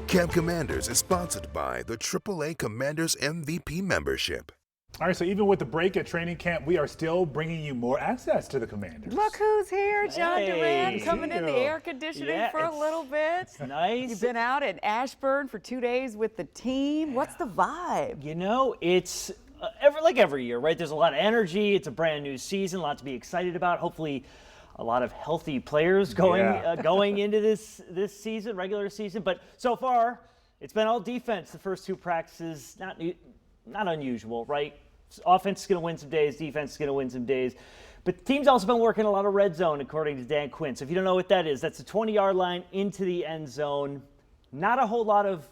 Camp Commanders is sponsored by the AAA Commanders MVP membership. All right, so even with the break at training camp, we are still bringing you more access to the Commanders. Look who's here, John Hey. Durant, coming in the air conditioning for a little bit. It's nice. You've been out in Ashburn for 2 days with the team. What's the vibe? You know, it's every year, right? There's a lot of energy. It's a brand new season, a lot to be excited about. Hopefully, a lot of healthy players going into this season, regular season. But so far, it's been all defense. The first two practices, not unusual, right? Offense is going to win some days, defense is going to win some days. But the team's also been working a lot of red zone, according to Dan Quinn. So if you don't know what that is, that's the 20-yard line into the end zone. Not a whole lot of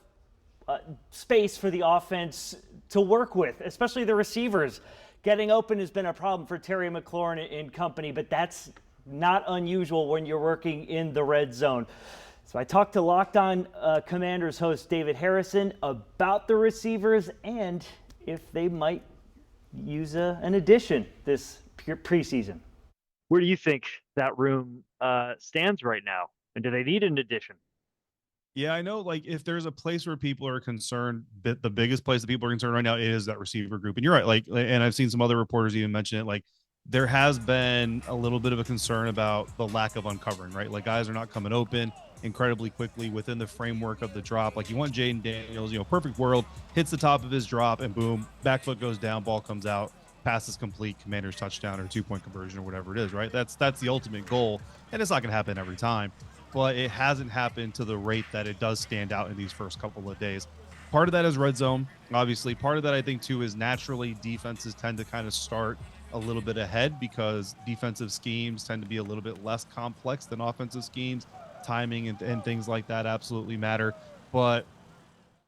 space for the offense to work with, especially the receivers. Getting open has been a problem for Terry McLaurin and company, but that's not unusual when you're working in the red zone. So I talked to Locked On Commanders host David Harrison about the receivers and if they might use an addition this preseason. Where do you think that room stands right now? And do they need an addition? Yeah, I know, like, if there's a place where people are concerned, the biggest place that people are concerned right now is that receiver group. And you're right, like, and I've seen some other reporters even mention it, like, there has been a little bit of a concern about the lack of uncovering, right? Like, guys are not coming open incredibly quickly within the framework of the drop. Like, you want Jaden Daniels, perfect world, hits the top of his drop, and boom, back foot goes down, ball comes out, pass is complete, Commander's touchdown or 2-point conversion or whatever it is, right? That's the ultimate goal, and it's not going to happen every time. But it hasn't happened to the rate that it does stand out in these first couple of days. Part of that is red zone, obviously. Part of that, I think, too, is naturally defenses tend to kind of start a little bit ahead because defensive schemes tend to be a little bit less complex than offensive schemes. Timing and things like that absolutely matter. But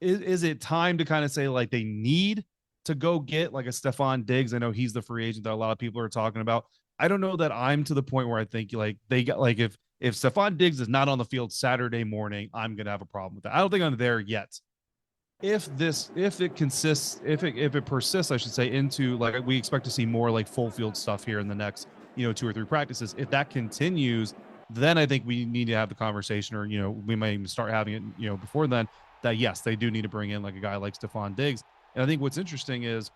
is it time to kind of say, like, they need to go get, like, a Stephon Diggs? I know he's the free agent that a lot of people are talking about. I don't know that I'm to the point where I think, like, they got, like, if Stephon Diggs is not on the field Saturday morning, I'm going to have a problem with that. I don't think I'm there yet. If it persists, I should say, into, like, we expect to see more, like, full field stuff here in the next, 2 or 3 practices. If that continues, then I think we need to have the conversation, or, we might even start having it, before then, that yes, they do need to bring in, like, a guy like Stephon Diggs. And I think what's interesting is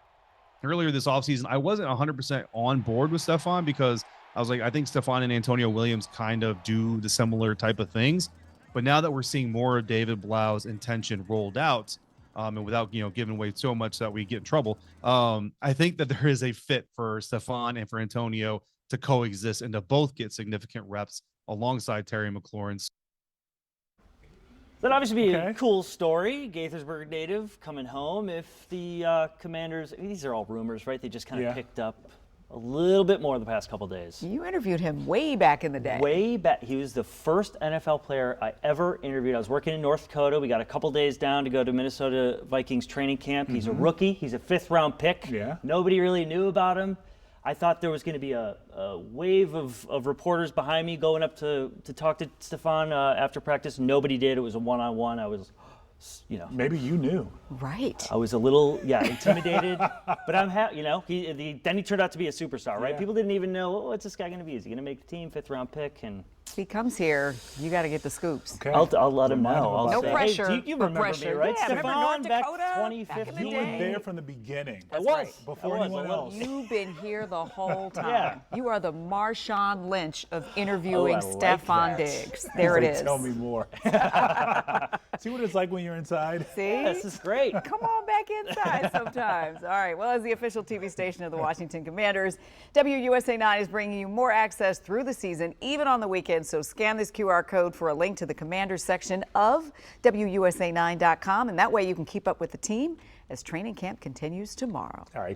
earlier this offseason, I wasn't 100% on board with Stephon because I was like, I think Stephon and Antonio Williams kind of do the similar type of things. But now that we're seeing more of David Blau's intention rolled out, and without, giving away so much that we get in trouble, I think that there is a fit for Stephon and for Antonio to coexist and to both get significant reps alongside Terry McLaurin. That'd obviously be a cool story. Gaithersburg native coming home. If the Commanders, these are all rumors, right? They just kind of picked up a little bit more the past couple days. You interviewed him way back in the day. Way back. He was the first NFL player I ever interviewed. I was working in North Dakota. We got a couple days down to go to Minnesota Vikings training camp. He's a rookie. He's a 5th-round pick. Yeah. Nobody really knew about him. I thought there was going to be a wave of reporters behind me going up to talk to Stephon after practice. Nobody did. It was a one-on-one. I was, Maybe you knew. Right. I was a little, intimidated. But I'm happy, then he turned out to be a superstar, right? Yeah. People didn't even know, what's this guy going to be? Is he going to make the team, 5th-round pick? And If he comes here, you got to get the scoops. Okay. I'll let him know. I'll No say, pressure. Hey, you remember me, right? Yeah, remember North Stephon back Dakota? 2015. Back in the You day. were there from the beginning. I was. Before I was. anyone else. You've been here the whole time. Yeah. You are the Marshawn Lynch of interviewing I like Stephon that. Diggs. There it is. Tell me more. See what it's like when you're inside? See? This is great. Come on back inside sometimes. All right. Well, as the official TV station of the Washington Commanders, WUSA 9 is bringing you more access through the season, even on the weekends. So scan this QR code for a link to the Commanders section of WUSA9.com. And that way you can keep up with the team as training camp continues tomorrow. All right.